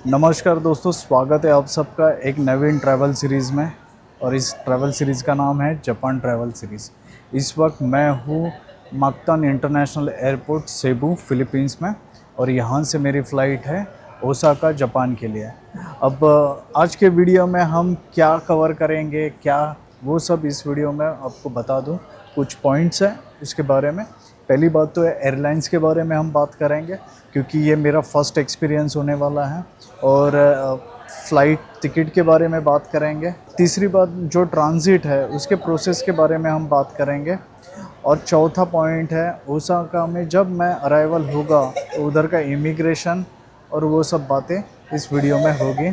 नमस्कार दोस्तों, स्वागत है आप सबका एक नवीन ट्रैवल सीरीज़ में। और इस ट्रैवल सीरीज़ का नाम है जापान ट्रैवल सीरीज़। इस वक्त मैं हूँ माकतान इंटरनेशनल एयरपोर्ट सेबू फिलीपींस में, और यहाँ से मेरी फ़्लाइट है ओसाका जापान के लिए। अब आज के वीडियो में हम क्या कवर करेंगे, क्या वो सब इस वीडियो में आपको बता दूँ। कुछ पॉइंट्स हैं उसके बारे में। पहली बात तो है एयरलाइंस के बारे में हम बात करेंगे, क्योंकि ये मेरा फर्स्ट एक्सपीरियंस होने वाला है। और फ़्लाइट टिकट के बारे में बात करेंगे। तीसरी बात जो ट्रांज़िट है उसके प्रोसेस के बारे में हम बात करेंगे। और चौथा पॉइंट है ओसाका में जब मैं अराइवल होगा तो उधर का इमिग्रेशन और वो सब बातें इस वीडियो में होगी।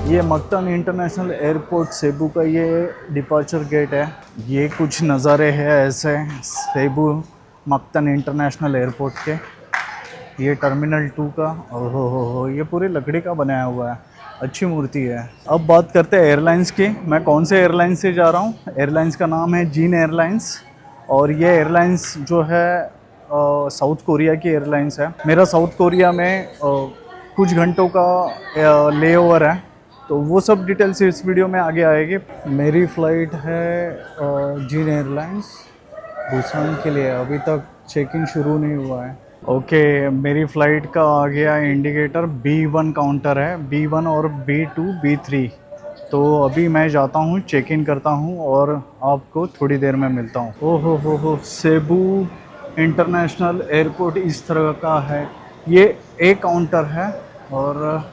ये माकतान इंटरनेशनल एयरपोर्ट सेबू का ये डिपार्चर गेट है। ये कुछ नज़ारे हैं ऐसे सेबू माकतान इंटरनेशनल एयरपोर्ट के। ये टर्मिनल 2 का हो ये पूरी लकड़ी का बनाया हुआ है, अच्छी मूर्ति है। अब बात करते हैं एयरलाइंस की। मैं कौन से एयरलाइंस से जा रहा हूँ। एयरलाइंस का नाम है जीन एयरलाइंस, और ये एयरलाइंस जो है साउथ कोरिया की एयरलाइंस है। मेरा साउथ कोरिया में कुछ घंटों का ले ओवर है, तो वो सब डिटेल्स इस वीडियो में आगे आएगी। मेरी फ़्लाइट है जीन एयरलाइंस बुसान के लिए। अभी तक चेक इन शुरू नहीं हुआ है। ओके, मेरी फ़्लाइट का आ गया इंडिकेटर B1 काउंटर है, B1 और B2 B3। तो अभी मैं जाता हूँ, चेक इन करता हूँ और आपको थोड़ी देर में मिलता हूँ। हो सेबू इंटरनेशनल एयरपोर्ट इस तरह का है। ये A काउंटर है, और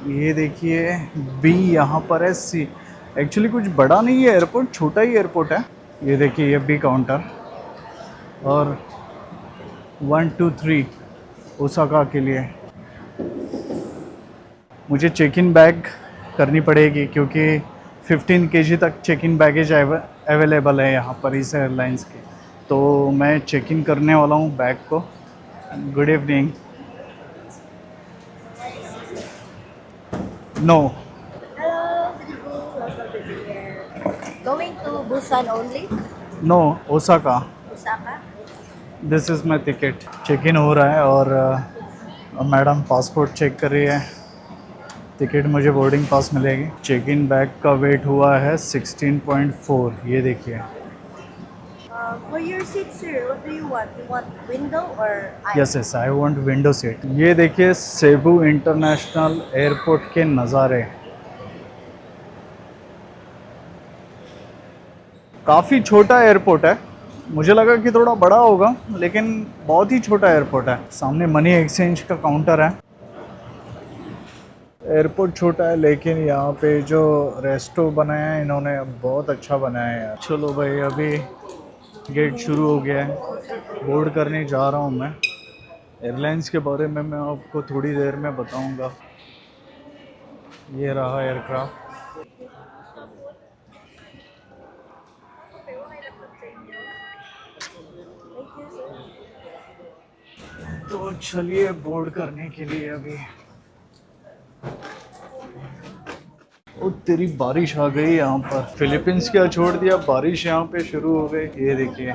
ये देखिए बी यहाँ पर है। सी एक्चुअली कुछ बड़ा नहीं है एयरपोर्ट, छोटा ही एयरपोर्ट है। ये देखिए ये बी काउंटर, और 1 2 3 ओसाका के लिए मुझे चेक इन बैग करनी पड़ेगी, क्योंकि 15 kg तक चेक इन बैगेज अवेलेबल है यहाँ पर इस एयरलाइंस के। तो मैं चेक इन करने वाला हूँ बैग को। Good evening. No. Hello, good evening. Welcome to the air. Going to Busan only? No, Osaka. Osaka? This is my ticket. Check in हो रहा है, और मैडम पासपोर्ट चेक कर रही है। टिकट मुझे बोर्डिंग पास मिलेगी। चेक इन बैग का वेट हुआ है 16.4। ये देखिए। For your seat, sir, what do you want? You want window or aisle? Yes I want window seat. ये देखिए सेबू इंटरनेशनल एयरपोर्ट के नज़ारे। काफ़ी छोटा एयरपोर्ट है। मुझे लगा कि थोड़ा बड़ा होगा, लेकिन बहुत ही छोटा एयरपोर्ट है। सामने मनी एक्सचेंज का काउंटर है। एयरपोर्ट छोटा है, लेकिन यहाँ पे जो रेस्टो बनाया है इन्होंने बहुत अच्छा बनाया है यार। चलो भाई, अभी गेट शुरू हो गया है। बोर्ड करने जा रहा हूँ मैं। एयरलाइंस के बारे में मैं आपको थोड़ी देर में बताऊँगा। ये रहा एयरक्राफ्ट। तो चलिए बोर्ड करने के लिए अभी। ओ तेरी, बारिश आ गई यहाँ पर। फिलीपींस क्या छोड़ दिया, बारिश यहाँ पे शुरू हो गई। ये देखिए।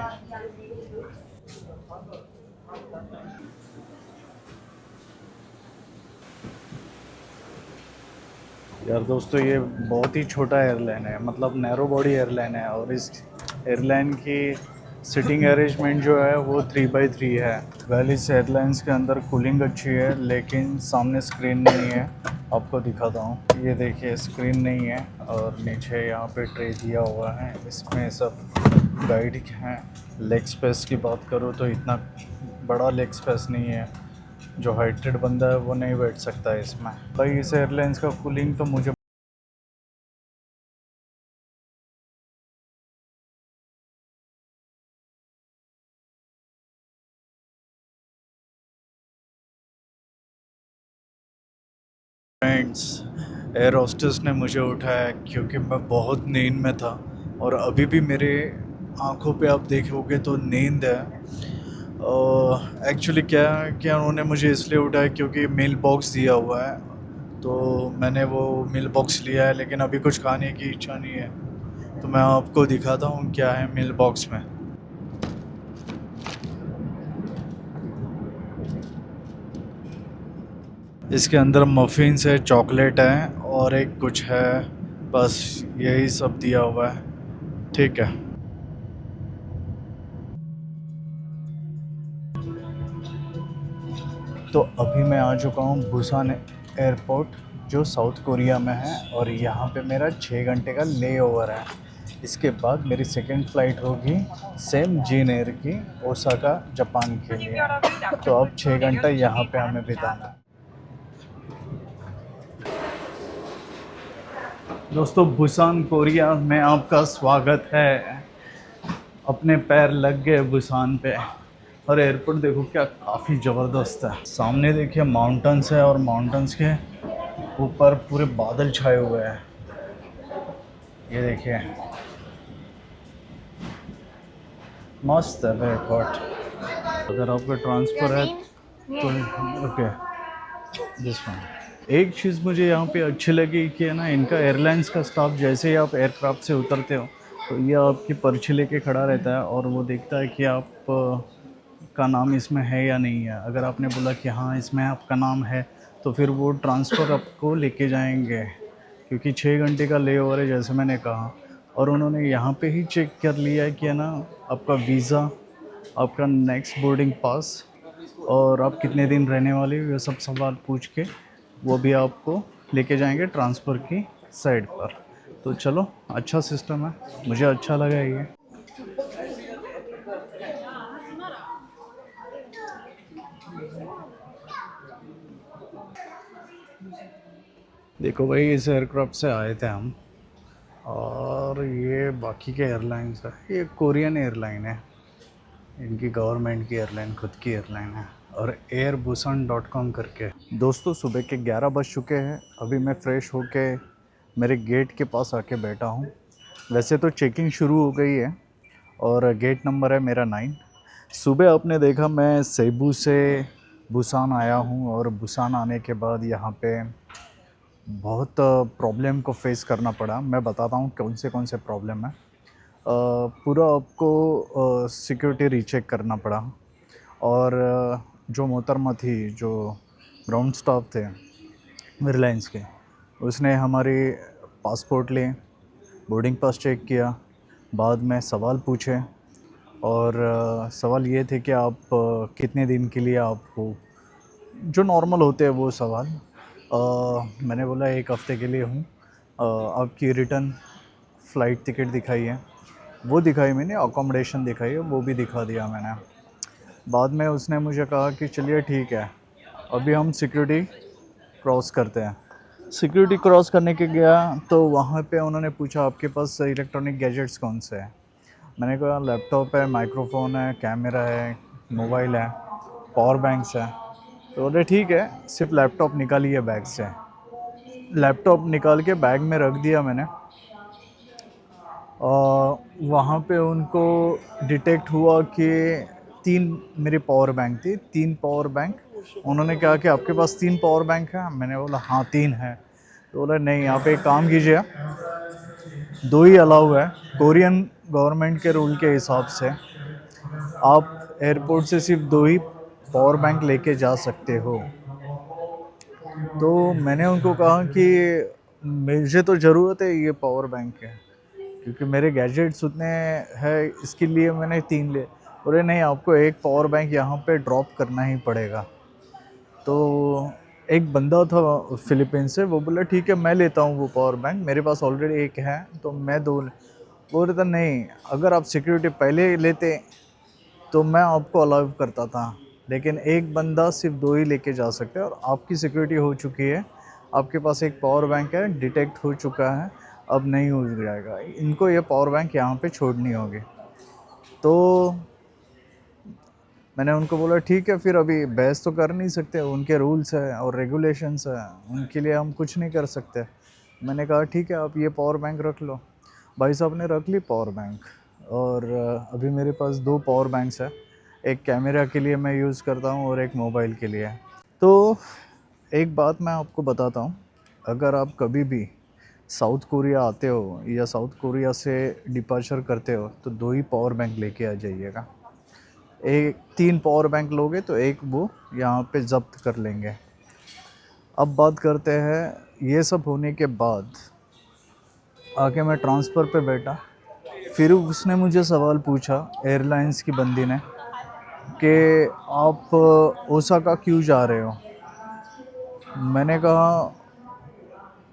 यार दोस्तों, ये बहुत ही छोटा एयरलाइन है, मतलब नैरो बॉडी एयरलाइन है। और इस एयरलाइन की सिटिंग अरेंजमेंट जो है वो 3x3 है। वेल, इस एयरलाइंस के अंदर कूलिंग अच्छी है, लेकिन सामने स्क्रीन नहीं है। आपको दिखाता हूँ। ये देखिए स्क्रीन नहीं है, और नीचे यहाँ पे ट्रे दिया हुआ है। इसमें सब गाइड हैं। लेग स्पेस की बात करूँ तो इतना बड़ा लेग स्पेस नहीं है। जो हाइटेड बंदा है वो नहीं बैठ सकता है इसमें। भाई इस एयरलाइंस का कूलिंग तो मुझे फ्रेंड्स, एयर होस्टेस ने मुझे उठाया क्योंकि मैं बहुत नींद में था, और अभी भी मेरे आंखों पे आप देखोगे तो नींद है। एक्चुअली क्या उन्होंने मुझे इसलिए उठाया क्योंकि मेल बॉक्स दिया हुआ है, तो मैंने वो मेल बॉक्स लिया है, लेकिन अभी कुछ खाने की इच्छा नहीं है। तो मैं आपको दिखाता हूँ क्या है मेल बॉक्स में। इसके अंदर मफ़िन्स है, चॉकलेट है और एक कुछ है, बस यही सब दिया हुआ है। ठीक है। तो अभी मैं आ चुका हूँ बुसान एयरपोर्ट, जो साउथ कोरिया में है, और यहाँ पे मेरा 6 घंटे का ले ओवर है। इसके बाद मेरी सेकंड फ़्लाइट होगी सेम जीन एयर की, ओसाका जापान के लिए। तो अब 6 घंटा यहाँ पे हमें बिताना है। दोस्तों, बुसान कोरिया में आपका स्वागत है। अपने पैर लग गए बुसान पे, और एयरपोर्ट देखो क्या काफ़ी ज़बरदस्त है। सामने देखिए माउंटेन्स है, और माउंटेन्स के ऊपर पूरे बादल छाए हुए हैं। ये देखिए, मस्त है एयरपोर्ट। अगर आपका ट्रांसफ़र है तो ओके, दिस वन। एक चीज़ मुझे यहाँ पे अच्छी लगी कि है ना, इनका एयरलाइंस का स्टाफ, जैसे ही आप एयरक्राफ्ट से उतरते हो तो ये आपकी पर्ची लेके खड़ा रहता है, और वो देखता है कि आप का नाम इसमें है या नहीं है। अगर आपने बोला कि हाँ इसमें आपका नाम है, तो फिर वो ट्रांसफ़र आपको लेके जाएंगे, क्योंकि 6 घंटे का ले ओवर है जैसे मैंने कहा। और उन्होंने यहाँ पे ही चेक कर लिया है कि है ना, आपका वीज़ा, आपका नेक्स्ट बोर्डिंग पास, और आप कितने दिन रहने वाले हो, ये सब सवाल पूछ के वो भी आपको लेके जाएंगे ट्रांसफ़र की साइड पर। तो चलो, अच्छा सिस्टम है, मुझे अच्छा लगा ये। देखो भाई, इस एयरक्राफ्ट से आए थे हम, और ये बाकी के एयरलाइंस है। ये कोरियन एयरलाइन है, इनकी गवर्नमेंट की एयरलाइन, खुद की एयरलाइन है, और airbusan.com करके। दोस्तों, सुबह के 11 बज चुके हैं। अभी मैं फ़्रेश होके मेरे गेट के पास आके बैठा हूँ। वैसे तो चेकिंग शुरू हो गई है, और गेट नंबर है मेरा 9। सुबह आपने देखा मैं सेबू से बुसान आया हूँ, और बुसान आने के बाद यहाँ पे बहुत प्रॉब्लम को फेस करना पड़ा। मैं बताता हूँ कौन से प्रॉब्लम है। पूरा आपको सिक्योरिटी रीचेक करना पड़ा, और जो मोहतरमा थी, जो ग्राउंड स्टाफ थे एयरलाइंस के, उसने हमारी पासपोर्ट लिए, बोर्डिंग पास चेक किया, बाद में सवाल पूछे, और सवाल ये थे कि आप कितने दिन के लिए आपको, जो नॉर्मल होते हैं वो सवाल। मैंने बोला 1 हफ़्ते के लिए हूँ। आपकी रिटर्न फ़्लाइट टिकट दिखाई है, वो दिखाई मैंने, अकोमोडेशन दिखाई है, वो भी दिखा दिया मैंने। बाद में उसने मुझे कहा कि चलिए ठीक है, अभी हम सिक्योरिटी क्रॉस करते हैं। सिक्योरिटी क्रॉस करने के गया तो वहाँ पे उन्होंने पूछा आपके पास इलेक्ट्रॉनिक गैजेट्स कौन से हैं। मैंने कहा लैपटॉप है, माइक्रोफोन है, कैमरा है, मोबाइल है, पावर बैंक्स है। तो बोले ठीक है, सिर्फ लैपटॉप निकालिए बैग से। लैपटॉप निकाल के बैग में रख दिया मैंने, और वहाँ पे उनको डिटेक्ट हुआ कि 3 मेरी पावर बैंक थी, 3 पावर बैंक। उन्होंने कहा कि आपके पास 3 पावर बैंक है। मैंने बोला हाँ 3 है। तो बोला नहीं, आप एक काम कीजिए, 2 ही अलाउ है, कोरियन गवर्नमेंट के रूल के हिसाब से आप एयरपोर्ट से सिर्फ 2 ही पावर बैंक लेके जा सकते हो। तो मैंने उनको कहा कि मुझे तो ज़रूरत है ये पावर बैंक है, क्योंकि मेरे गैजेट्स उतने हैं, इसके लिए मैंने 3 लिए। बोले नहीं, आपको एक पावर बैंक यहाँ पे ड्रॉप करना ही पड़ेगा। तो एक बंदा था फ़िलीपींस से, वो बोला ठीक है मैं लेता हूँ वो पावर बैंक, मेरे पास ऑलरेडी एक है, तो मैं 2 बोल रहा था नहीं, अगर आप सिक्योरिटी पहले लेते तो मैं आपको अलाउ करता था, लेकिन एक बंदा सिर्फ 2 ही लेके जा सकते हैं, और आपकी सिक्योरिटी हो चुकी है, आपके पास एक पावर बैंक है, डिटेक्ट हो चुका है, अब नहीं हो जाएगा, इनको ये पावर बैंक यहाँ पे छोड़नी होगी। तो मैंने उनको बोला ठीक है, फिर अभी बहस तो कर नहीं सकते, उनके रूल्स है और रेगुलेशंस है, उनके लिए हम कुछ नहीं कर सकते। मैंने कहा ठीक है, आप ये पावर बैंक रख लो। भाई साहब ने रख ली पावर बैंक, और अभी मेरे पास 2 पावर बैंक्स है, एक कैमरा के लिए मैं यूज़ करता हूँ और एक मोबाइल के लिए। तो एक बात मैं आपको बताता हूँ, अगर आप कभी भी साउथ कोरिया आते हो या साउथ कोरिया से डिपार्चर करते हो तो 2 ही पावर बैंक लेके आ जाइएगा। एक 3 पावर बैंक लोगे तो एक वो यहाँ पे ज़ब्त कर लेंगे। अब बात करते हैं, ये सब होने के बाद आके मैं ट्रांसफ़र पे बैठा। फिर उसने मुझे सवाल पूछा, एयरलाइंस की बंदी ने, कि आप ओसाका क्यों जा रहे हो? मैंने कहा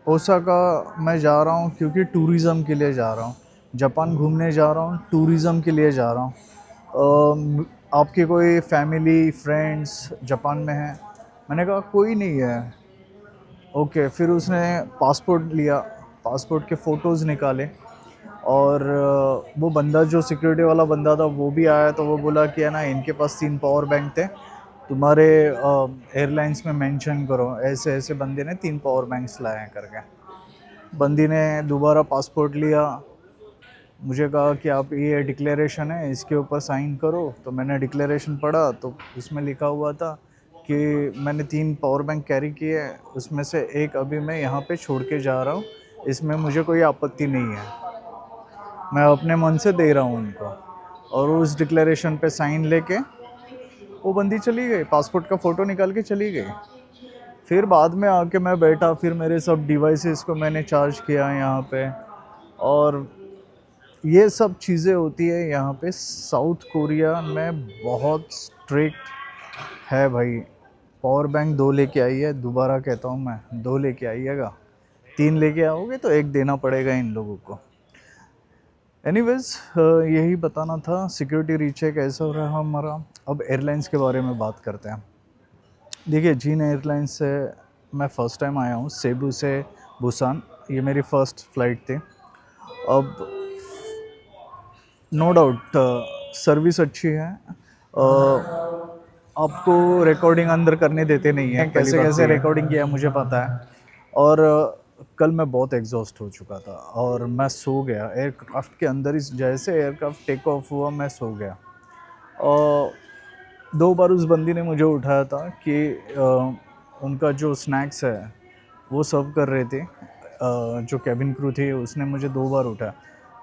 ओसाका मैं जा रहा हूँ क्योंकि टूरिज़्म के लिए जा रहा हूँ, जापान घूमने जा रहा हूँ, टूरिज़्म के लिए जा रहा हूँ। आपके कोई फैमिली फ्रेंड्स जापान में हैं? मैंने कहा कोई नहीं है। ओके, फिर उसने पासपोर्ट लिया, पासपोर्ट के फ़ोटोज़ निकाले और वो बंदा जो सिक्योरिटी वाला बंदा था वो भी आया, तो वो बोला कि है ना इनके पास 3 पावर बैंक थे, तुम्हारे एयरलाइंस में मेंशन करो, ऐसे ऐसे बंदे ने 3 पावर बैंक्स लाए हैं करके। बंदी ने दोबारा पासपोर्ट लिया, मुझे कहा कि आप ये डिक्लेरेशन है इसके ऊपर साइन करो। तो मैंने डिक्लेरेशन पढ़ा तो उसमें लिखा हुआ था कि मैंने 3 पावर बैंक कैरी किए, उसमें से एक अभी मैं यहाँ पे छोड़ के जा रहा हूँ, इसमें मुझे कोई आपत्ति नहीं है, मैं अपने मन से दे रहा हूँ उनको। और उस डिक्लेरेशन पे साइन लेके वो बंदी चली गई, पासपोर्ट का फ़ोटो निकाल के चली गई। फिर बाद में आके मैं बैठा, फिर मेरे सब डिवाइसेस को मैंने चार्ज किया यहाँ पे, और ये सब चीज़ें होती है यहाँ पे। साउथ कोरिया में बहुत स्ट्रिक्ट है भाई। पावर बैंक 2 लेके आइए, दोबारा कहता हूँ मैं, 2 लेके आइएगा, 3 लेके आओगे तो 1 देना पड़ेगा इन लोगों को। एनीवेज़ यही बताना था, सिक्योरिटी रीचेक ऐसा हो रहा है हमारा। अब एयरलाइंस के बारे में बात करते हैं। देखिए, जीन एयरलाइंस से मैं फ़र्स्ट टाइम आया हूँ, सेबू से बुसान, ये मेरी फ़र्स्ट फ़्लाइट थी। अब नो डाउट सर्विस अच्छी है, आपको रिकॉर्डिंग अंदर करने देते नहीं है, कैसे कैसे रिकॉर्डिंग किया मुझे पता है। और कल मैं बहुत एग्जॉस्ट हो चुका था और मैं सो गया एयरक्राफ्ट के अंदर ही। जैसे एयरक्राफ्ट टेक ऑफ हुआ मैं सो गया। और 2 बार उस बंदी ने मुझे उठाया था कि उनका जो स्नैक्स है वो सर्व कर रहे थे। जो कैबिन क्रू थी उसने मुझे 2 बार उठाया,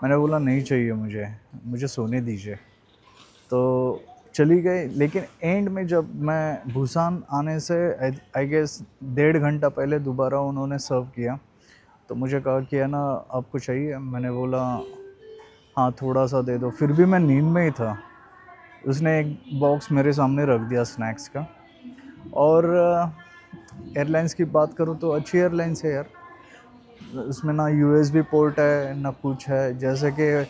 मैंने बोला नहीं चाहिए मुझे सोने दीजिए, तो चली गई। लेकिन एंड में जब मैं बुसान आने से आई गेस 1.5 घंटा पहले दोबारा उन्होंने सर्व किया, तो मुझे कहा कि है ना आपको चाहिए? मैंने बोला हाँ थोड़ा सा दे दो। फिर भी मैं नींद में ही था, उसने एक बॉक्स मेरे सामने रख दिया स्नैक्स का। और एयरलाइंस की बात करूँ तो अच्छी एयरलाइंस है यार, उसमें ना यूएसबी पोर्ट है ना कुछ है। जैसे कि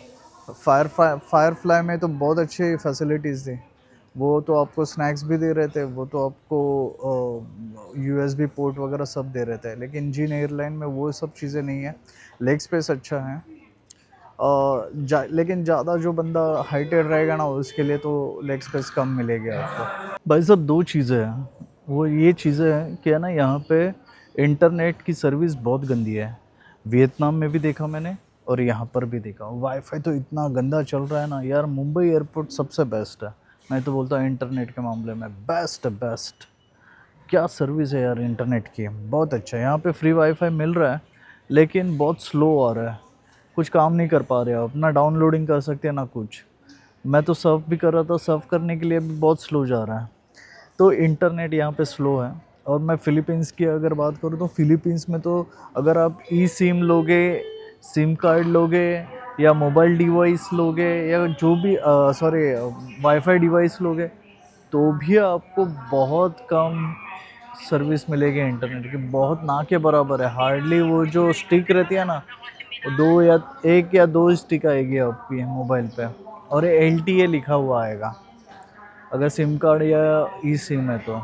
फायरफ्लाई में तो बहुत अच्छी फैसिलिटीज़ थी, वो तो आपको स्नैक्स भी दे रहे थे, वो तो आपको यूएसबी पोर्ट वगैरह सब दे रहे थे। लेकिन जीन एयरलाइन में वो सब चीज़ें नहीं है। लेग स्पेस अच्छा है, लेकिन ज़्यादा जो बंदा हाइटेड रहेगा ना उसके लिए तो लेग स्पेस कम मिलेगी आपको। भाई साहब 2 चीज़ें हैं, वो ये चीज़ें हैं कि है ना यहाँ पे इंटरनेट की सर्विस बहुत गंदी है। वियतनाम में भी देखा मैंने और यहाँ पर भी देखा, वाईफाई तो इतना गंदा चल रहा है ना यार। मुंबई एयरपोर्ट सबसे बेस्ट है, मैं तो बोलता हूँ इंटरनेट के मामले में बेस्ट। क्या सर्विस है यार इंटरनेट की, बहुत अच्छा है। यहाँ पे फ्री वाईफाई मिल रहा है लेकिन बहुत स्लो आ रहा है, कुछ काम नहीं कर पा रहे आप, ना डाउनलोडिंग कर सकते हैं ना कुछ। मैं तो सर्फ भी कर रहा था, सर्फ करने के लिए भी बहुत स्लो जा रहा है। तो इंटरनेट यहाँ पे स्लो है। और मैं फ़िलीपींस की अगर बात करूँ तो फ़िलीपींस में तो अगर आप ई सिम लोगे, सिम कार्ड लोगे या मोबाइल डिवाइस लोगे या जो भी वाईफाई डिवाइस लोगे, तो भी आपको बहुत कम सर्विस मिलेगी इंटरनेट की, बहुत ना के बराबर है। हार्डली वो जो स्टिक रहती है ना, वो 1 या 2 स्टिक आएगी आपकी मोबाइल पे, और ये LTE लिखा हुआ आएगा अगर सिम कार्ड या ई सिम है तो।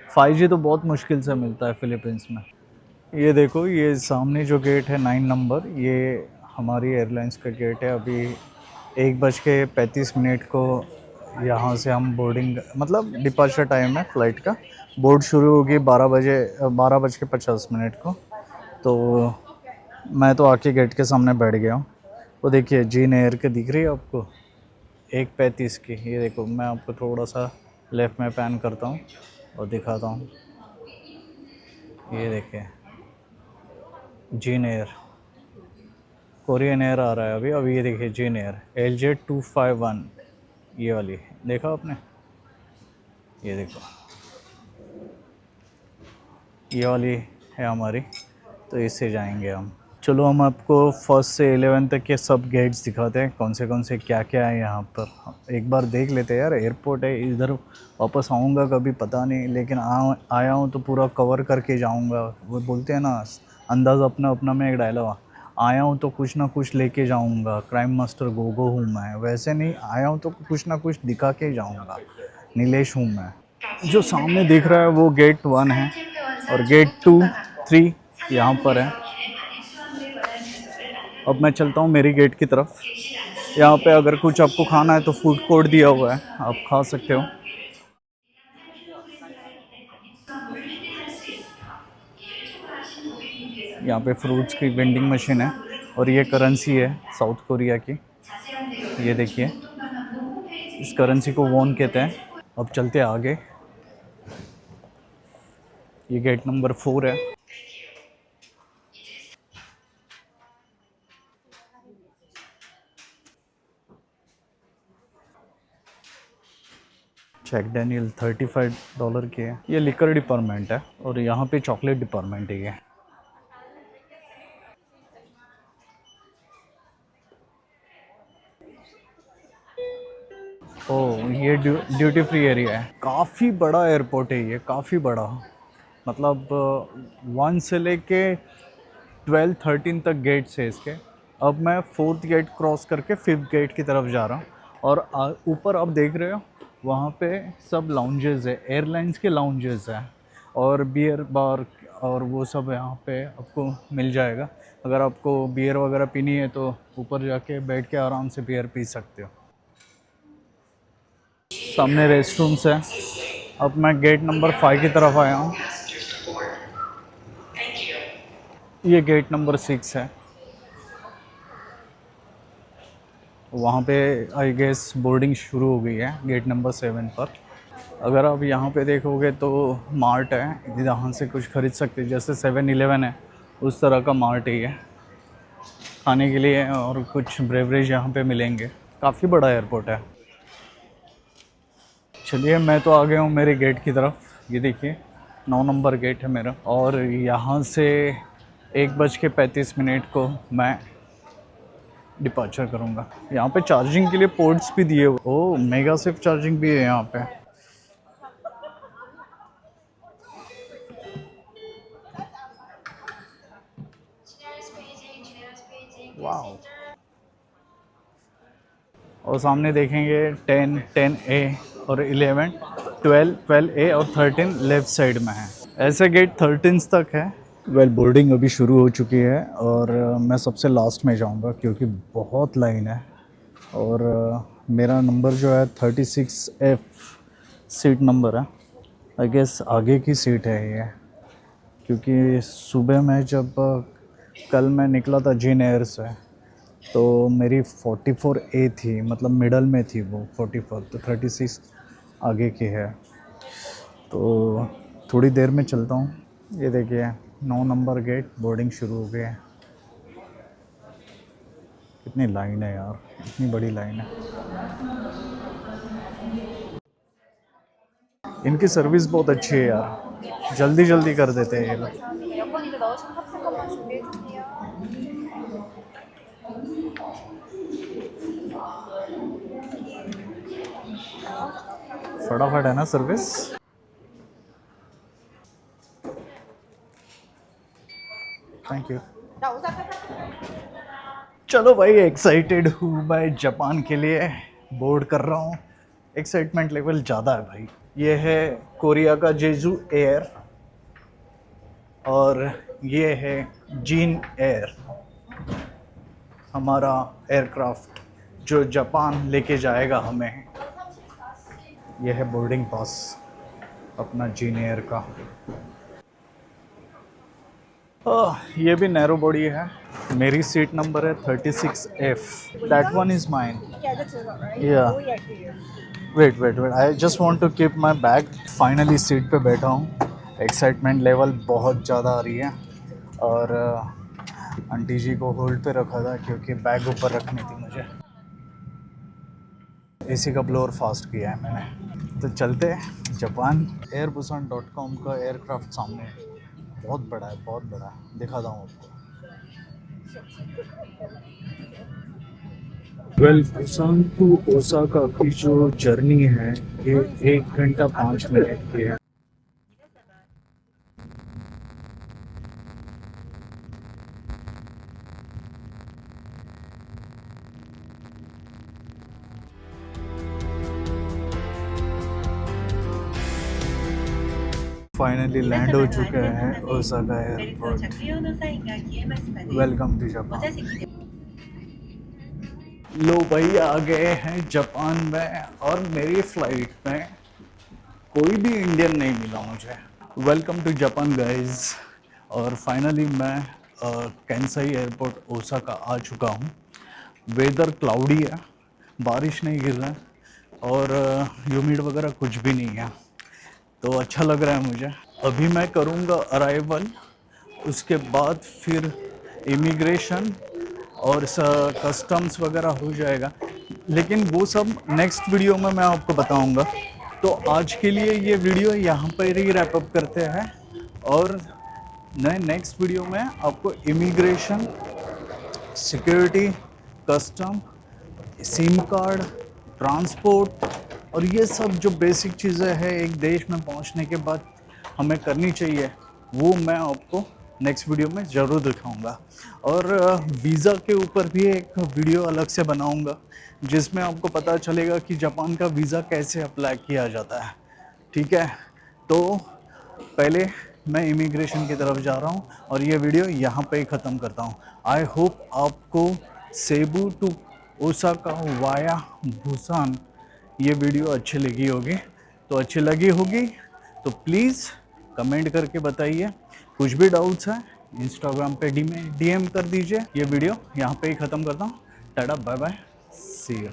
5G तो बहुत मुश्किल से मिलता है फ़िलीपींस में। ये देखो, ये सामने जो गेट है 9 नंबर, ये हमारी एयरलाइंस का गेट है। अभी 1:35 को यहाँ से हम बोर्डिंग, मतलब डिपार्चर टाइम है फ़्लाइट का। बोर्ड शुरू होगी 12:50 को। तो मैं तो आके गेट के सामने बैठ गया हूँ। वो देखिए जीन एयर के दिख रही है आपको 1:35 की। ये देखो, मैं आपको थोड़ा सा लेफ़्ट में पैन करता हूँ और दिखाता हूँ। ये देखिए जीन एयर कोरियन एयर आ रहा है अभी ये देखिए जेन एयर LJ251 ये वाली देखा आपने, ये देखो ये वाली है हमारी, तो इससे जाएंगे हम। चलो हम आपको फर्स्ट से 11 तक के सब गेट्स दिखाते हैं, कौन से क्या क्या है यहाँ पर। एक बार देख लेते हैं यार, एयरपोर्ट है इधर, वापस आऊँगा कभी पता नहीं, लेकिन आया हूँ तो पूरा कवर करके जाऊँगा। वो बोलते हैं ना, अंदाज़ अपना अपना में एक डायलॉग, आया हूँ तो कुछ ना कुछ लेके जाऊँगा, क्राइम मास्टर गोगो हूँ मैं, वैसे नहीं आया हूँ तो कुछ ना कुछ दिखा के जाऊँगा, नीलेश हूँ मैं। जो सामने दिख रहा है वो गेट 1 है और गेट 2, 3 यहाँ पर है। अब मैं चलता हूँ मेरी गेट की तरफ। यहाँ पे अगर कुछ आपको खाना है तो फूड कोर्ट दिया हुआ है, आप खा सकते हो। यहाँ पे फ्रूट्स की वेंडिंग मशीन है और ये करेंसी है साउथ कोरिया की, ये देखिए, इस करेंसी को वॉन कहते हैं। अब चलते हैं आगे, ये गेट नंबर 4 है। जैक डैनियल $35 के है। ये लिकर डिपार्टमेंट है और यहाँ पे चॉकलेट डिपार्टमेंट है ये। ओह ये ड्यूटी फ्री एरिया है। काफ़ी बड़ा एयरपोर्ट है ये, काफ़ी बड़ा, मतलब 1 से लेके 12, 13 तक गेट्स है इसके। अब मैं 4th गेट क्रॉस करके 5th गेट की तरफ जा रहा हूँ और ऊपर आप देख रहे हो वहाँ पे सब लाउंजेस है, एयरलाइंस के लाउंजेस हैं और बियर बार और वो सब यहाँ पे आपको मिल जाएगा। अगर आपको बियर वगैरह पीनी है तो ऊपर जाके बैठ के आराम से बियर पी सकते हो। सामने रेस्ट रूम्स है। अब मैं गेट नंबर 5 की तरफ आया हूँ, ये गेट नंबर 6 है। वहाँ पे आई गेस बोर्डिंग शुरू हो गई है गेट नंबर 7 पर। अगर आप यहाँ पे देखोगे तो मार्ट है, यहाँ से कुछ खरीद सकते हैं, जैसे 7-Eleven है उस तरह का मार्ट ही है खाने के लिए, और कुछ ब्रेवरेज यहाँ पे मिलेंगे। काफ़ी बड़ा एयरपोर्ट है। चलिए मैं तो आ गया हूँ मेरे गेट की तरफ, ये देखिए 9 नंबर गेट है मेरा, और यहाँ से 1:35 को मैं डिपार्चर करूँगा। यहाँ पे चार्जिंग के लिए पोर्ट्स भी दिए हुए, ओह मेगा सेफ चार्जिंग भी है यहाँ पे। वाह, और सामने देखेंगे 10, 10A और 11, 12, 12A और 13 लेफ़्ट साइड में है। ऐसे गेट 13 तक है। बोर्डिंग अभी शुरू हो चुकी है और मैं सबसे लास्ट में जाऊंगा क्योंकि बहुत लाइन है, और मेरा नंबर जो है 36F सीट नंबर है। आई गेस आगे की सीट है ये, क्योंकि सुबह में जब कल मैं निकला था जेन एयर से तो मेरी 44A थी, मतलब मिडल में थी वो 44, तो 36 आगे की है। तो थोड़ी देर में चलता हूँ। ये देखिए 9 नंबर गेट, बोर्डिंग शुरू हो गया है। कितनी लाइन है यार, इतनी बड़ी लाइन है। इनकी सर्विस बहुत अच्छी है यार, जल्दी जल्दी कर देते हैं ये लोग। 여권이도 넣으시고 탑승권만 준비해 주세요. फटाफट है ना सर्विस। Thank you. चलो भाई, एक्साइटेड हूँ मैं जापान के लिए, बोर्ड कर रहा हूँ। एक्साइटमेंट लेवल ज़्यादा है भाई। ये है कोरिया का जेजू एयर और ये है जीन एयर, हमारा एयरक्राफ्ट जो जापान लेके जाएगा हमें। यह है बोर्डिंग पास अपना जीन एयर का। ये भी नैरो बॉडी है। मेरी सीट नंबर है 36F। That one is mine. Yeah, that's it, right? Yeah. Oh, yeah, here. Wait I just want to keep my bag. Finally seat पे बैठा हूँ। एक्साइटमेंट लेवल बहुत ज़्यादा आ रही है और आंटी जी को होल्ड पे रखा था क्योंकि बैग ऊपर रखनी थी मुझे। एसी का ब्लोअर फास्ट किया है मैंने। तो चलते हैं जापान। airbusan.com का एयरक्राफ्ट सामने है, बहुत बड़ा है, बहुत बड़ा है, दिखाता हूँ आपको। वेल, बुसान टू ओसाका की जो जर्नी है ये 1 घंटा 5 मिनट की है। फाइनली लैंड हो चुके हैं Osaka airport. Welcome to Japan. लो भाई, आ गए हैं जापान में और मेरी फ्लाइट में कोई भी इंडियन नहीं मिला मुझे। Welcome to Japan guys. और फाइनली मैं कैंसाई एयरपोर्ट ओसाका आ चुका हूँ। वेदर क्लाउडी है, बारिश नहीं गिर रहा है और ह्यूमिड वगैरह कुछ भी नहीं है, तो अच्छा लग रहा है मुझे। अभी मैं करूँगा अराइवल, उसके बाद फिर इमिग्रेशन और कस्टम्स वगैरह हो जाएगा, लेकिन वो सब नेक्स्ट वीडियो में मैं आपको बताऊंगा। तो आज के लिए ये वीडियो यहाँ पर ही रैप अप करते हैं और नए नेक्स्ट वीडियो में आपको immigration, security, custom, SIM card, transport और ये सब जो बेसिक चीज़ें हैं एक देश में पहुंचने के बाद हमें करनी चाहिए, वो मैं आपको नेक्स्ट वीडियो में ज़रूर दिखाऊंगा। और वीज़ा के ऊपर भी एक वीडियो अलग से बनाऊंगा जिसमें आपको पता चलेगा कि जापान का वीज़ा कैसे अप्लाई किया जाता है। ठीक है, तो पहले मैं इमिग्रेशन की तरफ जा रहा हूँ और ये वीडियो यहाँ पे ही ख़त्म करता हूँ। आई होप आपको Cebu to Osaka via Busan ये वीडियो अच्छी लगी होगी। तो अच्छी लगी होगी तो प्लीज़ कमेंट करके बताइए। कुछ भी डाउट्स हैं इंस्टाग्राम पे डीएम कर दीजिए। ये वीडियो यहाँ पे ही ख़त्म करता हूँ। टाटा, बाय बाय, सी यू।